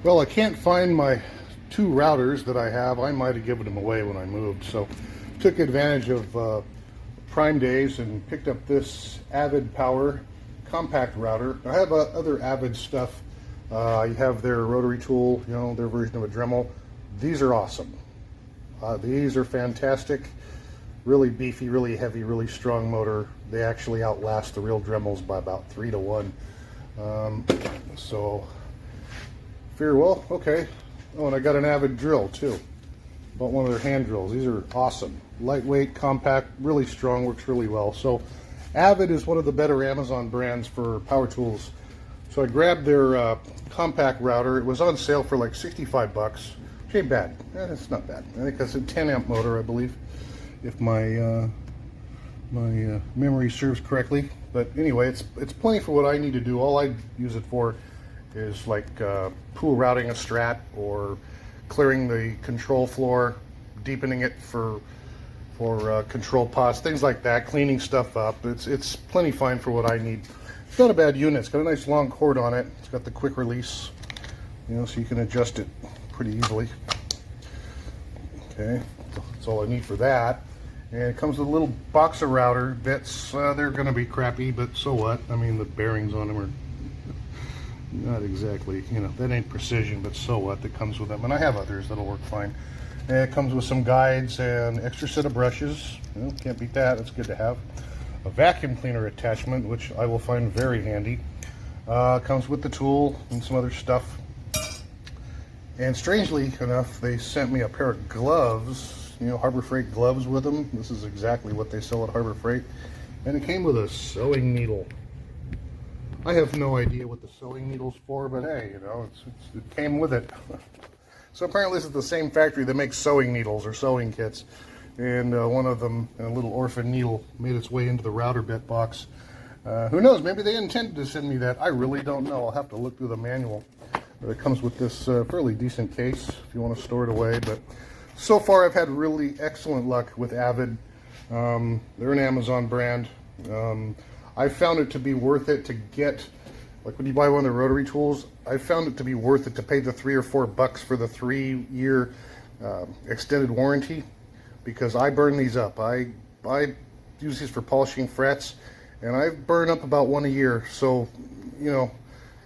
Well, I can't find my two routers that I have. I might have given them away when I moved, so took advantage of Prime Days and picked up this AVID Power compact router. I have other AVID stuff. You have their rotary tool, you know, their version of a Dremel. These are awesome. These are fantastic. Really beefy, really heavy, really strong motor. They actually outlast the real Dremels by about 3 to 1. So figure, well, okay. Oh, and I got an AVID drill too. Bought one of their hand drills. These are awesome. Lightweight, compact, really strong, works really well. So AVID is one of the better Amazon brands for power tools. So I grabbed their compact router. It was on sale for like 65 bucks. Which ain't bad. It's not bad. I think that's a 10 amp motor, I believe, if my memory serves correctly. But anyway, it's plenty for what I need to do. All I use it for is like pool routing a strat, or clearing the control floor, deepening it for control pots, things like that, cleaning stuff up. It's plenty fine for what I need. It's not a bad unit. It's got a nice long cord on it. It's got the quick release, you know, so you can adjust it pretty easily. Okay, that's all I need for that. And it comes with a little box of router bits. They're going to be crappy, but so what? I mean, the bearings on them are not exactly, you know, that ain't precision, but so what? That comes with them. And I have others that'll work fine. And it comes with some guides and extra set of brushes. You know, can't beat that. It's good to have. A vacuum cleaner attachment, which I will find very handy. Comes with the tool and some other stuff. And strangely enough, they sent me a pair of gloves, you know, Harbor Freight gloves with them. This is exactly what they sell at Harbor Freight. And it came with a sewing needle. I have no idea what the sewing needle's for, but hey, you know, it came with it. So apparently this is the same factory that makes sewing needles or sewing kits. And one of them, a little orphan needle, made its way into the router bit box. Who knows, maybe they intended to send me that. I really don't know. I'll have to look through the manual. It comes with this fairly decent case if you want to store it away. But so far I've had really excellent luck with AVID. They're an Amazon brand. I found it to be worth it to get, like when you buy one of the rotary tools, I found it to be worth it to pay the $3 or $4 for the 3-year extended warranty, because I burn these up. I use these for polishing frets, and I burn up about one a year. So, you know,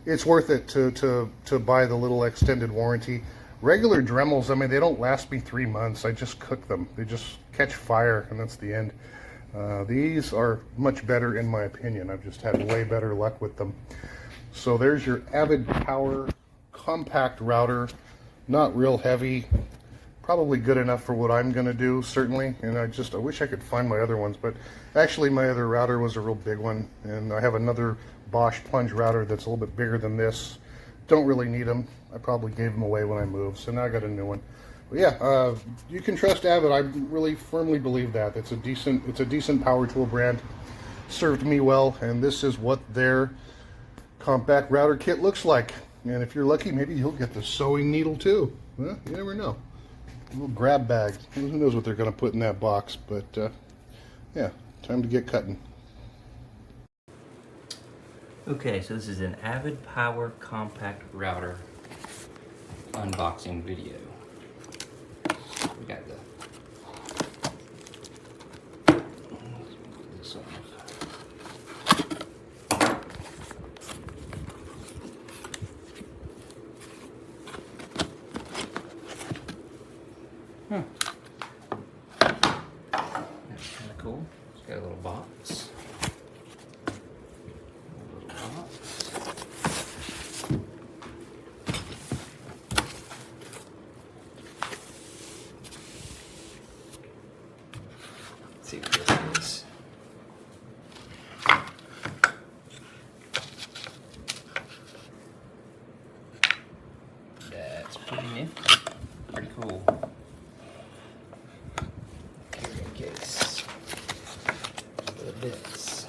it's worth it to buy the little extended warranty. Regular Dremels, I mean, they don't last me 3 months. I just cook them. They just catch fire, and that's the end. These are much better in my opinion. I've just had way better luck with them. So there's your AVID Power compact router. Not real heavy. Probably good enough for what I'm going to do, certainly. And I wish I could find my other ones. But actually my other router was a real big one. And I have another Bosch plunge router that's a little bit bigger than this. Don't really need them. I probably gave them away when I moved. So now I got a new one. But yeah, you can trust AVID. I really firmly believe that. It's a decent power tool brand. Served me well, and this is what their compact router kit looks like. And if you're lucky, maybe you'll get the sewing needle too. Well, you never know. A little grab bag. Who knows what they're going to put in that box? But yeah, time to get cutting. Okay, so this is an AVID Power compact router unboxing video. We got this off. That's kind of cool. It's got a little box. Let's see what this is. That's pretty nifty. Pretty cool. Carrying case. For the bits.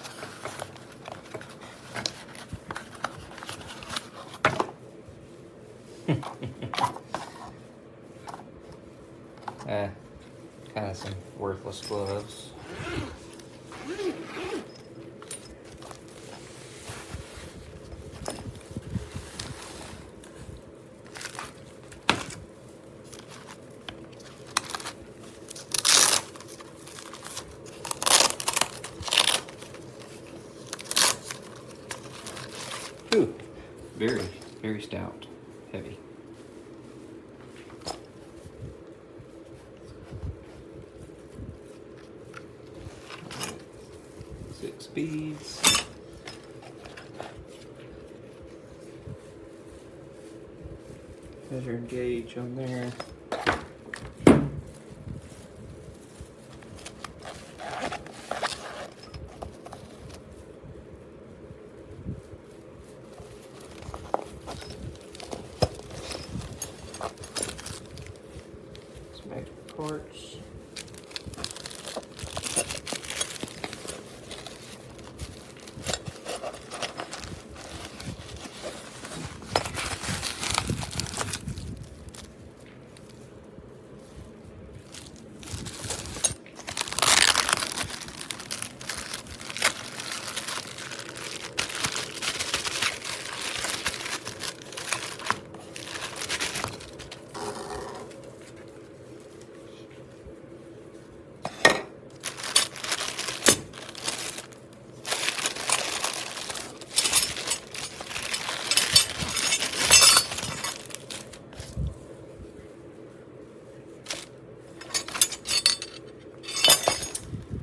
Kind of some worthless gloves. Very stout, heavy. Six speeds. Measure and gauge on there. Some extra parts.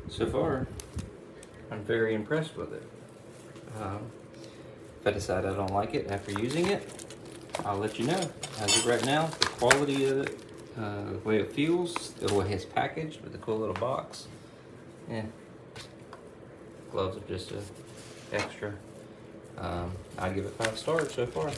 So far, I'm very impressed with it. If I decide I don't like it after using it, I'll let you know. As of right now, the quality of it, the way it feels, the way it's packaged with a cool little box. Yeah, gloves are just a extra. I give it 5 stars so far.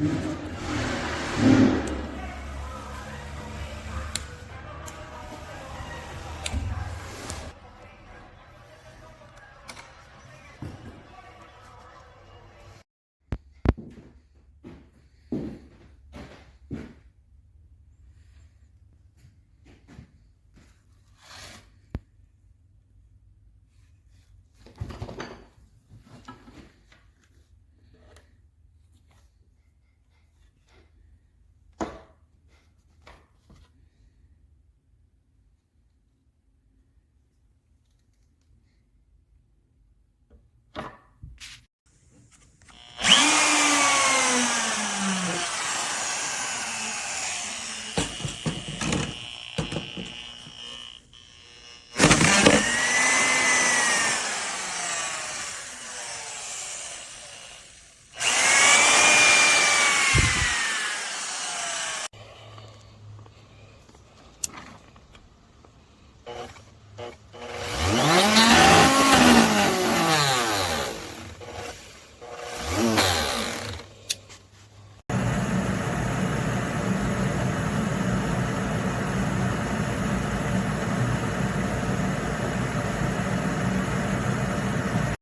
it.